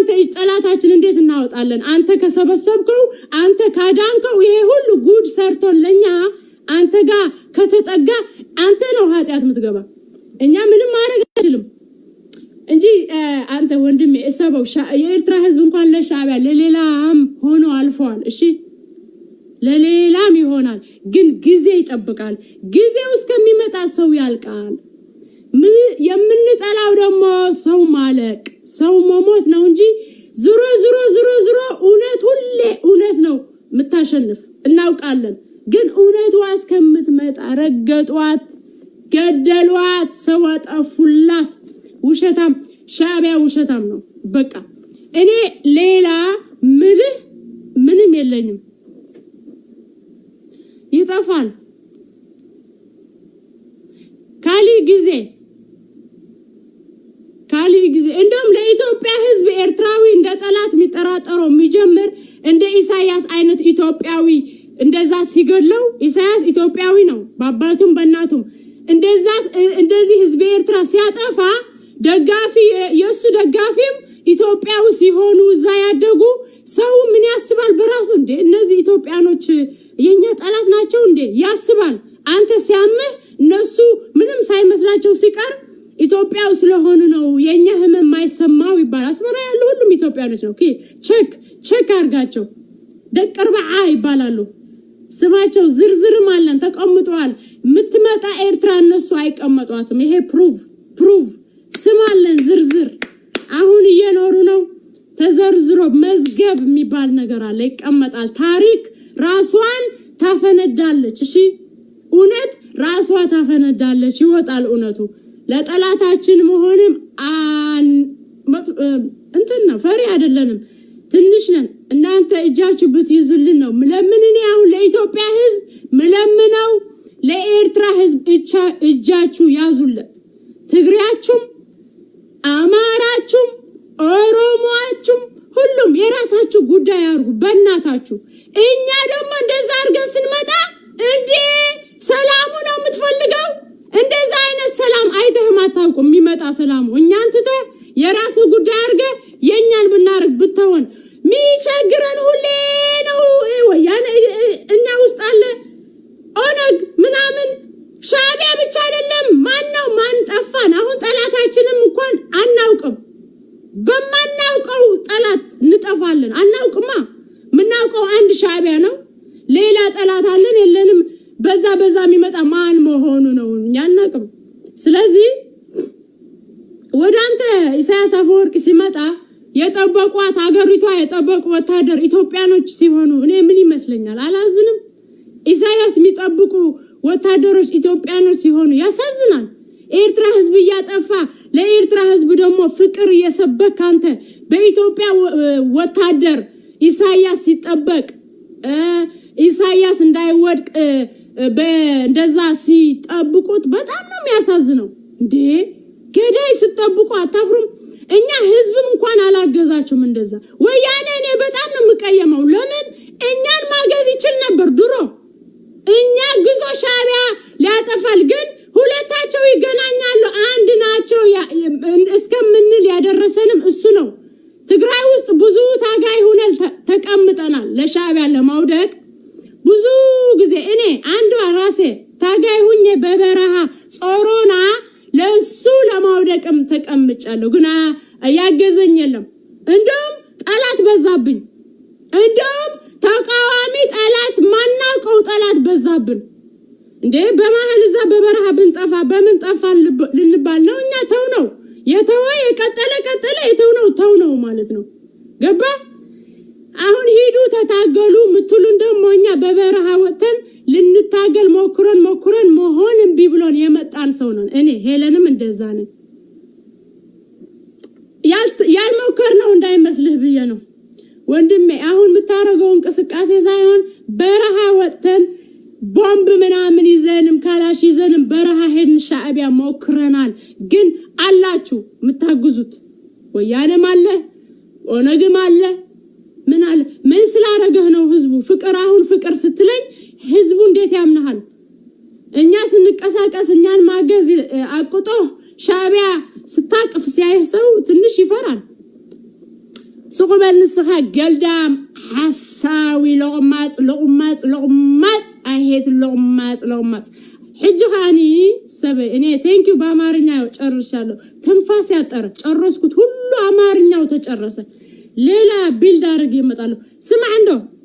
በአንተ እጅ ጠላታችን እንዴት እናወጣለን? አንተ ከሰበሰብከው አንተ ካዳንከው ይሄ ሁሉ ጉድ ሰርቶልኛ አንተ ጋር ከተጠጋ አንተ ነው ኃጢያት የምትገባ እኛ ምንም ማድረግ አይችልም እንጂ አንተ ወንድሜ እሰበው የኤርትራ ህዝብ እንኳን ለሻዕቢያ ለሌላም ሆኖ አልፏል እሺ ለሌላም ይሆናል ግን ጊዜ ይጠብቃል ጊዜው እስከሚመጣ ሰው ያልቃል የምንጠላው ደግሞ ሰው ማለቅ ሰው መሞት ነው እንጂ ዝሮ እውነት ሁሌ እውነት ነው ምታሸንፍ እናውቃለን ግን እውነቷ እስከምትመጣ ረገጧት ገደሏት ሰው አጠፉላት ውሸታም ሻዕቢያ ውሸታም ነው በቃ እኔ ሌላ ምንም የለኝም ይጠፋል ካሊ ጊዜ እንደም ለኢትዮጵያ ህዝብ ኤርትራዊ እንደ ጠላት የሚጠራጠረው የሚጀምር እንደ ኢሳያስ አይነት ኢትዮጵያዊ እንደዛ ሲገለው ኢሳያስ ኢትዮጵያዊ ነው በአባቱም በእናቱም እንደዚህ ህዝብ ኤርትራ ሲያጠፋ ደጋፊ የሱ ደጋፊም ኢትዮጵያዊ ሲሆኑ እዛ ያደጉ ሰው ምን ያስባል በራሱ እንዴ እነዚህ ኢትዮጵያኖች የኛ ጠላት ናቸው እንዴ ያስባል አንተ ሲያምህ እነሱ ምንም ሳይመስላቸው ሲቀር ኢትዮጵያው ስለሆኑ ነው የኛ ህመም ማይሰማው ይባላል አስመራ ያሉ ሁሉም ኢትዮጵያኖች ነው ቼክ አርጋቸው ደቅርባዓ ይባላሉ ስማቸው ዝርዝርም አለን ተቀምጧል ምትመጣ ኤርትራ እነሱ አይቀመጧትም ይሄ ፕሩቭ ስማለን ዝርዝር አሁን እየኖሩ ነው ተዘርዝሮ መዝገብ የሚባል ነገር አለ ይቀመጣል ታሪክ ራስዋን ታፈነዳለች እሺ እውነት ራስዋ ታፈነዳለች ይወጣል እውነቱ ለጠላታችን መሆንም እንትና ፈሪ አይደለንም ትንሽ ነን እናንተ እጃችሁ ብትይዙልን ነው ምለምን እኔ አሁን ለኢትዮጵያ ህዝብ ምለምነው ለኤርትራ ህዝብ እጃችሁ ያዙለት ትግሪያችሁም አማራችሁም ኦሮሞአችሁም ሁሉም የራሳችሁ ጉዳይ አርጉ በእናታችሁ እኛ ደግሞ እንደዛ አርገን ስንመጣ እንዴ ሰላሙ ነው የምትፈልገው እንደዛ አይነት ሰላም አይተህም አታውቁም የሚመጣ ሰላሙ እኛን ትተህ የራሱ ጉዳይ አርገ የኛን ብናርግ ብትሆን ሚቸግረን ሁሌ ነው ወያኔ እኛ ውስጥ አለ ኦነግ ምናምን ሻዕቢያ ብቻ አይደለም ማን ጠፋን አሁን ጠላታችንም እንኳን አናውቅም በማናውቀው ጠላት እንጠፋለን አናውቅማ ምናውቀው አንድ ሻዕቢያ ነው ሌላ ጠላት አለን የለንም በዛ የሚመጣ ማን መሆኑ ነው እኛ አናውቅም ስለዚህ ወዳንተ ኢሳያስ አፈወርቂ ሲመጣ የጠበቋት አገሪቷ የጠበቁ ወታደር ኢትዮጵያኖች ሲሆኑ እኔ ምን ይመስለኛል አላዝንም ኢሳያስ የሚጠብቁ ወታደሮች ኢትዮጵያኖች ሲሆኑ ያሳዝናል ኤርትራ ህዝብ ያጠፋ ለኤርትራ ህዝብ ደግሞ ፍቅር እየሰበክ አንተ በኢትዮጵያ ወታደር ኢሳያስ ሲጠበቅ ኢሳያስ እንዳይወድቅ እንደዛ ሲጠብቁት በጣም ነው የሚያሳዝነው እንዴ ገዳይ ሲጠብቁ አታፍሩም እኛ ህዝብም እንኳን አላገዛችሁም እንደዛ ወያኔ እኔ በጣም ነው የምቀየመው ለምን እኛን ማገዝ ይችል ነበር ድሮ እኛ ግዞ ሻዕቢያ ሊያጠፋል ግን ሁለታቸው ይገናኛሉ አንድ ናቸው እስከምንል ያደረሰንም እሱ ነው ትግራይ ውስጥ ብዙ ታጋይ ሆነን ተቀምጠናል ለሻዕቢያ ለማውደቅ ብዙ ጊዜ እኔ አንዷ ራሴ ታጋይ ሆኜ በበረሃ ጾሮና ለሱ ለማውደቅም ተቀምጫለሁ ግን ያገዘኝ የለም እንደውም ጠላት በዛብኝ እንደውም ተቃዋሚ ጠላት ማናውቀው ጠላት በዛብን እንዴ በመሃል እዛ በበረሃ ብንጠፋ በምን ጠፋን ልንባል ነው እኛ ተው ነው የተወ የቀጠለ የተው ነው ማለት ነው ገባ አሁን ሄዱ ተታገሉ ምትሉን ደግሞ እኛ በበረሃ ወጥተን ልንታገል ሞክረን መሆን እንቢ ብሎን የመጣን ሰው ነን እኔ ሄለንም እንደዛ ነኝ ያልሞከርነው እንዳይመስልህ ብዬ ነው ወንድሜ አሁን ምታረገው እንቅስቃሴ ሳይሆን በረሃ ወጥተን ቦምብ ምናምን ይዘንም ካላሽ ይዘንም በረሃ ሄድን ሻዕቢያ ሞክረናል ግን አላችሁ ምታግዙት ወያኔም አለ ኦነግም አለ ምን ስላረገህ ነው ህዝቡ ፍቅር ስትለኝ ህዝቡ እንዴት ያምናል እኛ ስንቀሳቀስ እኛን ማገዝ አቅጦ ሻዕቢያ ስታቅፍ ሲያይ ሰው ትንሽ ይፈራል سقبل نسخة قلدام حساوي لغمات أهيت لغمات حج خاني سبي إني تانكيو بأمارنيا وتشرشالو تنفاسي أتر تشرسكو كله أمارنيا وتشرسه ليلا بيلدارجي متعلو سمع عنده